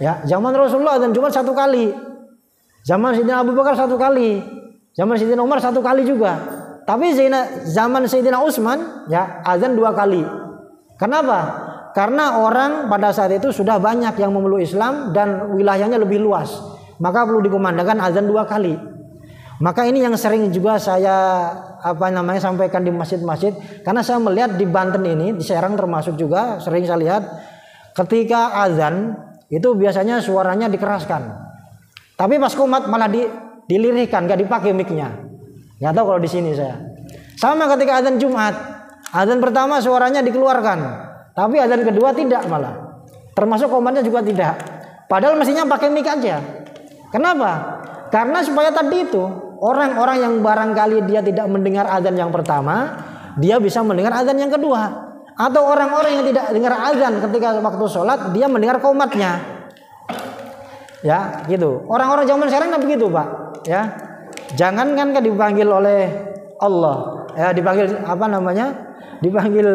Ya, zaman Rasulullah azan Jumat 1 kali. Zaman Sayyidina Abu Bakar 1 kali. Zaman Sayyidina Umar 1 kali juga. Tapi zaman Sayyidina Utsman ya azan 2 kali. Kenapa? Karena orang pada saat itu sudah banyak yang memeluk Islam dan wilayahnya lebih luas. Maka perlu dikumandangkan azan 2 kali. Maka ini yang sering juga saya sampaikan di masjid-masjid, karena saya melihat di Banten ini, di Serang termasuk juga sering saya lihat ketika azan itu biasanya suaranya dikeraskan. Tapi pas qomat malah dilirihkan, gak dipakai mic-nya. Nggak tahu kalau di sini saya. Sama ketika azan Jumat, azan pertama suaranya dikeluarkan, tapi azan kedua tidak malah. Termasuk qomatnya juga tidak. Padahal mestinya pakai mic aja. Kenapa? Karena supaya tadi itu orang-orang yang barangkali dia tidak mendengar azan yang pertama, dia bisa mendengar azan yang kedua. Atau orang-orang yang tidak dengar azan ketika waktu sholat, dia mendengar qomatnya. Ya, gitu. Orang-orang zaman sekarang kan begitu, Pak. Ya, jangankan dipanggil oleh Allah, ya dipanggil dipanggil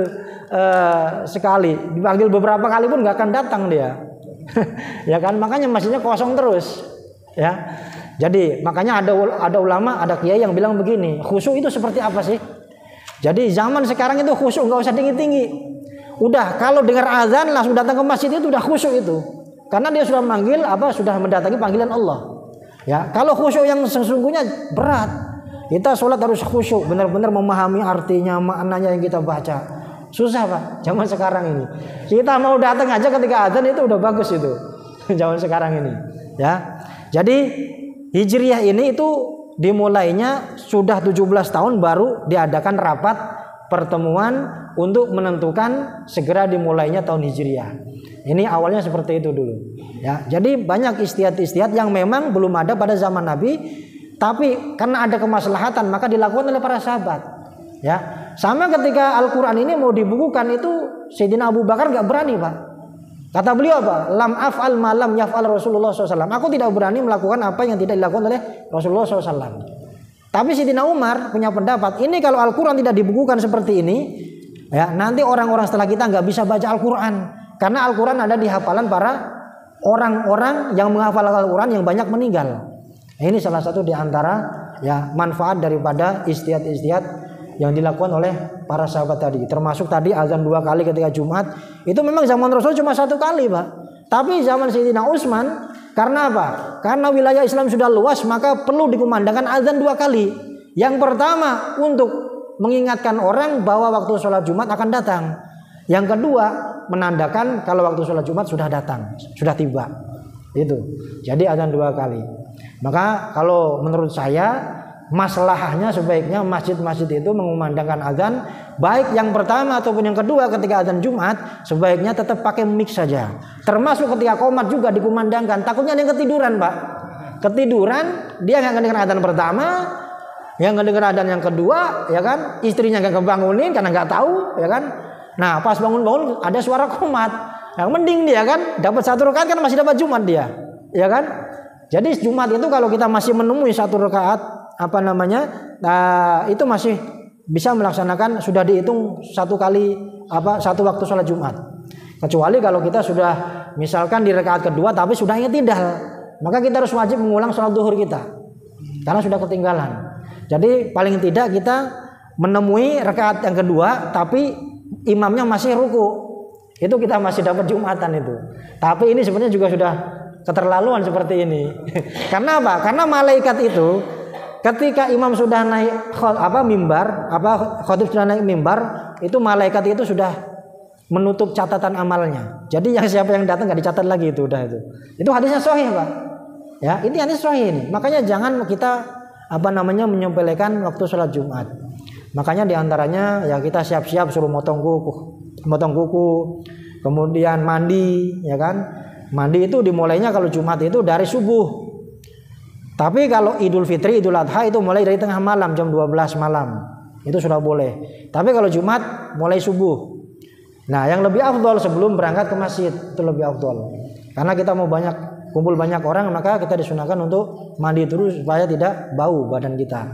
sekali, dipanggil beberapa kali pun nggak akan datang dia. Ya kan, makanya masjidnya kosong terus. Ya, jadi makanya ada ulama, ada kiai yang bilang begini, khusyuk itu seperti apa sih? Jadi zaman sekarang itu khusyuk nggak usah tinggi-tinggi. Udah kalau dengar azan langsung datang ke masjid itu udah khusyuk itu. Karena dia sudah manggil sudah mendatangi panggilan Allah. Ya, kalau khusyuk yang sesungguhnya berat. Kita sholat harus khusyuk, benar-benar memahami artinya, maknanya yang kita baca. Susah, Pak, zaman sekarang ini. Kita mau datang aja ketika azan itu udah bagus itu. Zaman sekarang ini, ya. Jadi Hijriyah ini itu dimulainya sudah 17 tahun baru diadakan rapat pertemuan untuk menentukan segera dimulainya tahun Hijriyah. Ini awalnya seperti itu dulu. Ya, jadi banyak istihad-istihad yang memang belum ada pada zaman Nabi, tapi karena ada kemaslahatan maka dilakukan oleh para sahabat. Ya, sama ketika Al-Quran ini mau dibukukan itu Sayyidina Abu Bakar gak berani, Pak. Kata beliau apa? Lam af'al ma lam yaf'al Rasulullah SAW. Aku tidak berani melakukan apa yang tidak dilakukan oleh Rasulullah SAW. Tapi Sayyidina Umar punya pendapat, ini kalau Al-Quran tidak dibukukan seperti ini, ya nanti orang-orang setelah kita nggak bisa baca Al-Quran. Karena Al-Quran ada di hafalan para orang-orang yang menghafal Al-Quran yang banyak meninggal. Ini salah satu di antara ya manfaat daripada istihad-istihad yang dilakukan oleh para sahabat tadi. Termasuk tadi azan 2 kali ketika Jumat. Itu memang zaman Rasul cuma 1 kali, Pak. Tapi zaman Sayyidina Utsman, karena apa? Karena wilayah Islam sudah luas, maka perlu dikumandangkan azan 2 kali. Yang pertama untuk mengingatkan orang bahwa waktu sholat Jumat akan datang. Yang kedua menandakan kalau waktu sholat Jumat sudah datang, sudah tiba. Itu. Jadi azan 2 kali. Maka kalau menurut saya maslahahnya sebaiknya masjid-masjid itu mengumandangkan azan, baik yang pertama ataupun yang kedua ketika azan Jumat, sebaiknya tetap pakai mic saja. Termasuk ketika qomat juga dikumandangkan. Takutnya ada yang ketiduran, Pak. Ketiduran, dia nggak dengar azan pertama, yang nggak dengar azan yang kedua, ya kan? Istrinya nggak kebangunin karena nggak tahu, ya kan? Nah, pas bangun-bangun ada suara qomat. Yang mending dia kan dapat 1 rakaat kan masih dapat Jumat dia, ya kan? Jadi Jumat itu kalau kita masih menemui 1 rakaat itu masih bisa melaksanakan, sudah dihitung 1 kali 1 waktu sholat Jumat. Kecuali kalau kita sudah misalkan di rakaat kedua tapi sudah i'tidal, maka kita harus wajib mengulang sholat zuhur kita karena sudah ketinggalan. Jadi paling tidak kita menemui rakaat yang kedua tapi imamnya masih ruku, itu kita masih dapat Jumatan itu. Tapi ini sebenarnya juga sudah keterlaluan seperti ini. Karena apa? Karena malaikat itu ketika imam sudah naik mimbar, khatib sudah naik mimbar, itu malaikat itu sudah menutup catatan amalnya. Jadi yang siapa yang datang nggak dicatat lagi itu udah itu. Itu hadisnya sahih, Pak. Ya, ini hadis sahih ini. Makanya jangan kita menyepelekan waktu sholat Jumat. Makanya diantaranya ya kita siap-siap suruh motong kuku, kemudian mandi, ya kan? Mandi itu dimulainya kalau Jumat itu dari subuh. Tapi kalau Idul Fitri, Idul Adha itu mulai dari tengah malam jam 12 malam. Itu sudah boleh. Tapi kalau Jumat mulai subuh. Nah, yang lebih afdol sebelum berangkat ke masjid itu lebih afdol. Karena kita mau kumpul banyak orang, maka kita disunahkan untuk mandi terus supaya tidak bau badan kita.